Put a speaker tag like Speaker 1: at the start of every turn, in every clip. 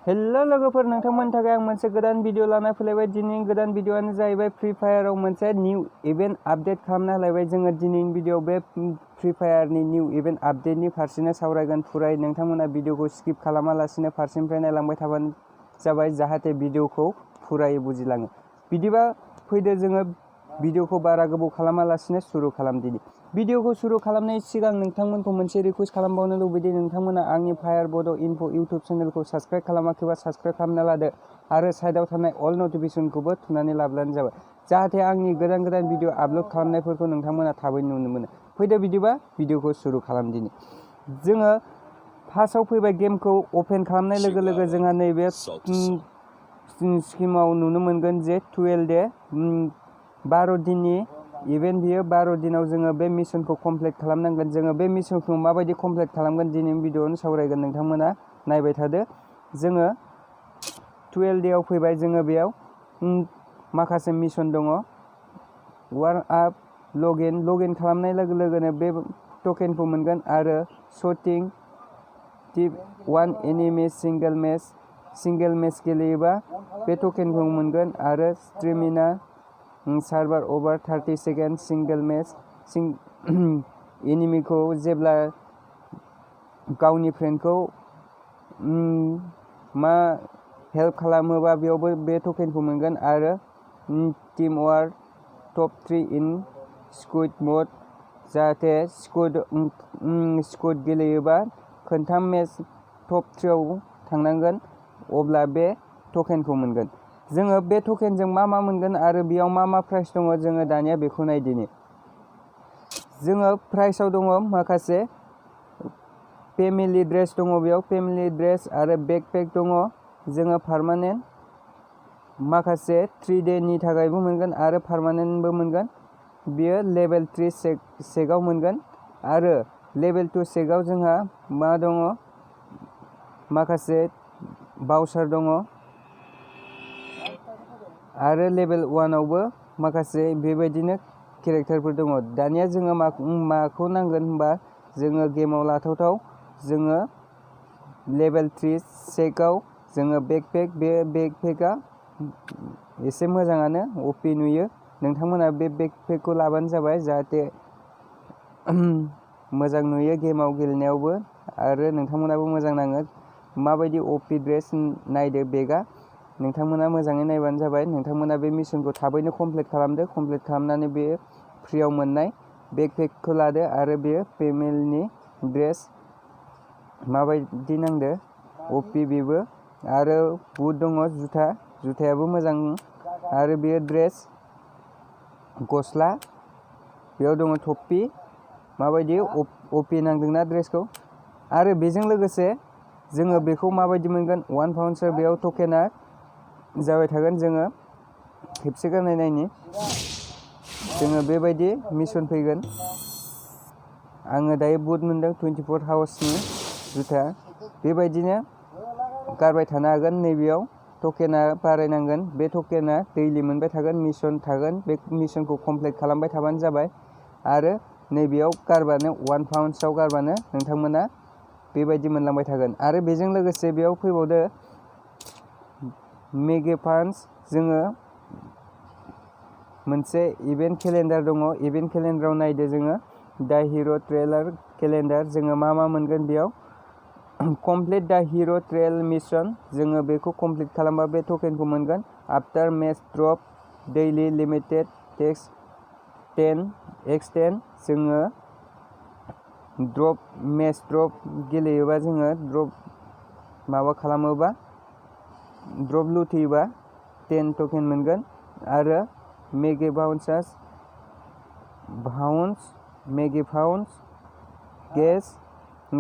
Speaker 1: Hello लोगोफोर, नोंथांमोननि थाखाय आं मोनसे गोदान भिडिअ लाना फैलायबाय। दिनैनि गोदान भिडिअआनो जाहैबाय फ्री फायाराव मोनसे निउ इभेन्ट आपडेट खालामना होलायबाय। जोङो दिनैनि भिडिअआव बे फ्री फायारनि निउ इभेन्ट आपडेटनि फारसेनो सावरायगोन। फुराय नोंथांमोना भिडिअखौ स्किप खालामालासिनो फारसेनिफ्राय नायलांबाय थाबानो जाबाय, जाहाथे भिडिअखौ फुरायै बुजिलाङो। बिदिबा फैदो जोङो भिडिअखौ बारा गोबाव खालामालासिनो सुरु खालामदिनि। भिडिअखौ सुरु खालामनायनि सिगां नोंथांमोनखौ मोनसे रिक्वेस्ट खालामबावनो लुबैदों। नोंथांमोना आंनि फायार बड' इनफो इउटुब चेनेलखौ साबस्क्राइब खालामाखैबा साबस्क्राइब खालामना लादो आरो साइडआव थानाय अल नटिफिकेसनखौबो थुनानै लाब्लानो जाबाय, जाहाथे आंनि गोदान गोदान भिडिअ आपल'ड खालामनायफोरखौ नोंथांमोना थाबैनो नुनो मोनो। फैदो बिदिबा भिडिअखौ सुरु खालामदिनि। जोङो फार्स्टआव फैबाय, गेमखौ अपेन खालामनाय लोगो लोगो जोंहा नैबे स्किमाव नुनो मोनगोन जे 12 डे 12 दिननि इभेन्ट। बियो 12 दिनाव जोङो बे मिशनखौ कमप्लिट खालामनांगोन। जोङो बे मिशनखौ माबायदि कमप्लिट खालामगोन दिनैनि भिडिअआवनो सावरायगोन, नोंथांमोना नायबाय थादो। जोङो 12 डेआव फैबाय। जोङो बेयाव माखासे मिशन दङ। वार्म आप, लगइन खालामनाय लोगो लोगोनो बे टकेनखौ मोनगोन आरो शूटिं टिप 1 एनिमि सिंगेल मेच गेलेयोबा बे टकेनखौ मोनगोन आरो स्ट्रेमिना सार्भार अभार 30 सेकेन्ड सिंगेल मेच एनिमिखौ जेब्ला गावनि फ्रेन्डखौ हेल्प खालामोबा बेयावबो बे टकेनखौ मोनगोन आरो टीम वार टप 3 इन स्क्वाड मोड, जाहाथे स्क्वाड गेलेयोबा खोनथाम मेच टप 3 आव थांनांगोन, अब्ला बे टकेनखौ मोनगोन। जोङो बे टकेनजों मा मोनगोन आरो बेयाव मा प्राइस दङ, जोङो दानिया बेखौ नायदिनि। जोङो प्राइसआव दङ माखासे फेमिलि ड्रेस दङ, बेयाव फेमिलि ड्रेस आरो बेकपेक दङ। जोङो पार्मानेन्ट माखासे 3 डेनि थाखायबो मोनगोन आरो पार्मानेन्टबो मोनगोन। बियो लेभेल 3 सेकआव मोनगोन आरो लेभेल 2 सेकआव जोंहा मा दङ, माखासे बाउचार दङ आरो लेभेल 1 आवबो माखासे बेबायदिनो केरेक्टारफोर दङ। दानिया जोङो माखौ नांगोन होनबा, जोङो गेमाव लाथावथाव जोङो लेभेल 3 सेकआव जोङो बेकपेक, बे बेकपेकआ एसे मोजाङानो अपि नुयो। नोंथांमोना बे बेकपेकखौ लाबानो जाबाय, जाहाथे मोजां नुयो गेमाव गेलेनायावबो आरो नोंथांमोनाबो मोजां नाङो। माबायदि अपि ड्रेस नायदो बेकआ, नोंथांमोना मोजाङै नायबानो जाबाय। नोंथांमोना बे मिशनखौ थाबैनो कमप्लिट खालामदो। कमप्लिट खालामनानै बे फ्रियाव मोननाय बेकपेकखौ लादो आरो बे फेमिलिनि ड्रेस माबायदि नांदो अपि बेबो। आरो बुट दङ, जुथायाबो मोजां आरो बेयो ड्रेस गस्ला, बेयाव दङ टपि। माबायदि अपि नांदोंना ड्रेसखौ। आरो बेजों लोगोसे जोङो बेखौ माबायदि मोनगोन, 1 पाउन्डसर बेयाव टकेना जाबाय थागोन। जोङो खेबसे गाननाय नायनि, जोङो बेबायदि मिशन फैगोन। आङो दायो बुट मोनदों 24 हाउसनि जुथा। बेबायदिनो गारबाय थानो हागोन। नैबेयाव टकेना बारायनांगोन। बे टकेना दैलि मोनबाय थागोन, मिशन थागोन। बे मिशनखौ कमप्लिट खालामबाय थाबानो जाबाय आरो नैबेयाव गारबानो 1 पाउन्डसआव गारबानो नोंथांमोना बेबायदि मोनलांबाय थागोन। आरो बेजों लोगोसे बेयाव फैबावदो मेगा पान्स। जोङो मोनसे इभेन्ट केलेन्डार दङ। इभेन्ट केलेन्डाराव नायदो जोङो दा हिर' ट्रेलार केलेन्डार। जोङो मा मोनगोन बेयाव, कमप्लिट दा हिर' ट्रेल मिशन। जोङो बेखौ कमप्लिट खालामबा बे टकेनखौ मोनगोन। आफ्टार मेच ड्रप दैलि लिमिटेड टेक्स 10x10। जोङो मेच ड्रप गेलेयोबा, जोङो ड्रप खालामोबा, ड्रप लुथैयोबा 10 टकेन मोनगोन। आरो मेगा पाउन्स गेस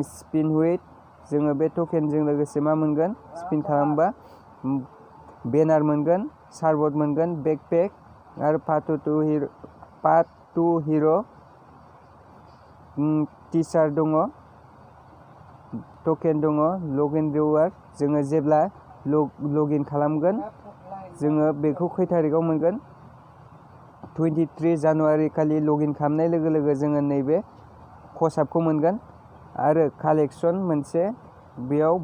Speaker 1: स्पिन हुइथ। जोङो बे टकेनजों लोगोसे मा मोनगोन, स्पिन खालामबा बेनार मोनगोन, सार्भट मोनगोन, बेकपेक आरो पाथ टु हिर' टिचार दङ, टकेन दङ, लगइन रिवार्ड। जोङो जेब्ला लगइन खालामगोन, जोङो बेखौ खै थारिखआव मोनगोन, 23 जानुवारि खालि लगइन खालामनाय लोगो लोगो जोङो नैबे खसाबखौ मोनगोन। आरो कालेक्सन मोनसे, बेयाव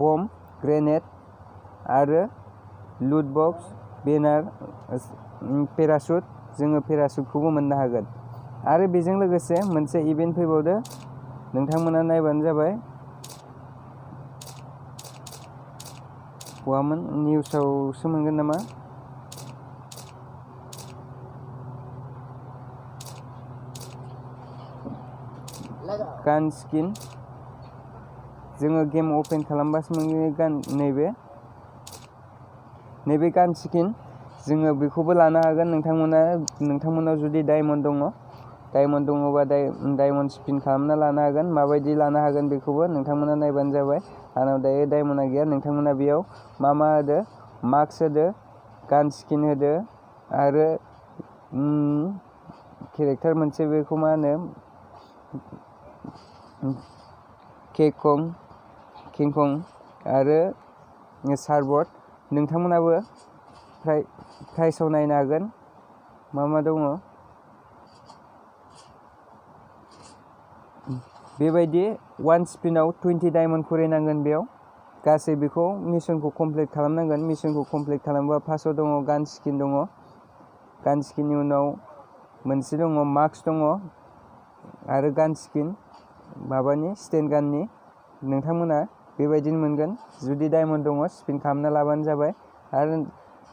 Speaker 1: बम ग्रेनेड आरो लुट बक्स, बेनार, पेराशुट, जोङो पेराशुटखौबो मोननो हागोन। आरो बेजों लोगोसे मोनसे इभेन्ट फैबावदो, नोंथांमोना नायबानो जाबाय। बहामोन, निउसावसो मोनगोन नामा? गान स्किन, जोङो गेम अपेन खालामबासो मोनगोन गान। नैबे गान स्किन, जोङो बेखौबो लानो हागोन। नोंथांमोनाव जुदि डायमन्ड दङबा डायमन्ड स्पिन खालामना लानो हागोन। माबायदि लानो हागोन बेखौबो नोंथांमोना नायबानो जाबाय। आंनाव दायो डायमन्डआ गैया। नोंथांमोना बेयाव मा होदो, मार्क्स होदो, गान स्किन होदो, आरो केरेक्टार मोनसे, बेखौ मा होनो, किंकं आरो सारबट। नोंथांमोनाबो प्राइसआव नायनो हागोन मा दङ। बेबायदि 1 स्पिनाव 20 डायमन्ड खरै नांगोन। बेयाव गासै बेखौ मिशनखौ कमप्लिट खालामनांगोन। मिशनखौ कमप्लिट खालामबा फार्स्टआव दङ गान स्किन दङ। गान स्किननि उनाव मोनसे दङ मार्क्स दङ, आरो गान स्किन माबानि स्टेन गाननि। नोंथांमोना बेबायदिनो मोनगोन। जुदि डायमन्ड दङ स्पिन खालामना लाबानो जाबाय। आरो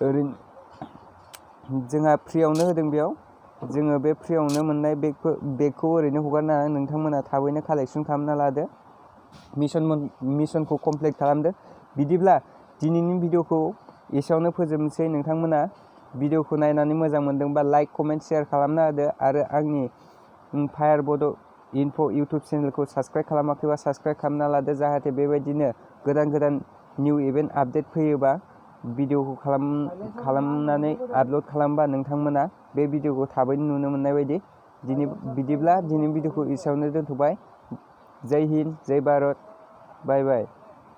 Speaker 1: ओरैनो जोंहा फ्रियावनो होदों। बेयाव जोङो बे फ्रियावनो मोननाय बेगखौ ओरैनो हगारनाङा। नोंथांमोना थाबैनो कालेक्सन खालामना लादो, मिशनखौ कमप्लिट खालामदो। बिदिब्ला दिनैनि भिडिअखौ एसेयावनो फोजोबनोसै। नोंथांमोना भिडिअखौ नायनानै मोजां मोनदोंबा लाइक, कमेन्ट, शेयार खालामना होदो। आरो आंनि फायारबड इनफो इउटुब चेनेलखौ साबस्क्राइब खालामाखैबा साबस्क्राइब खालामना लादो, जाहाथे बेबायदिनो गोदान निउ इभेन्ट आपडेट फैयोबा भिडिअखौ खालामनानै आपल'ड खालामबा नोंथांमोना बे भिडिअखौ थाबैनो नुनो मोननाय बायदि। बिदिब्ला दिनैनि भिडिअखौ एसेयावनो दोनथ'बाय। जय हिन्द, जय भारत, बाय बाय।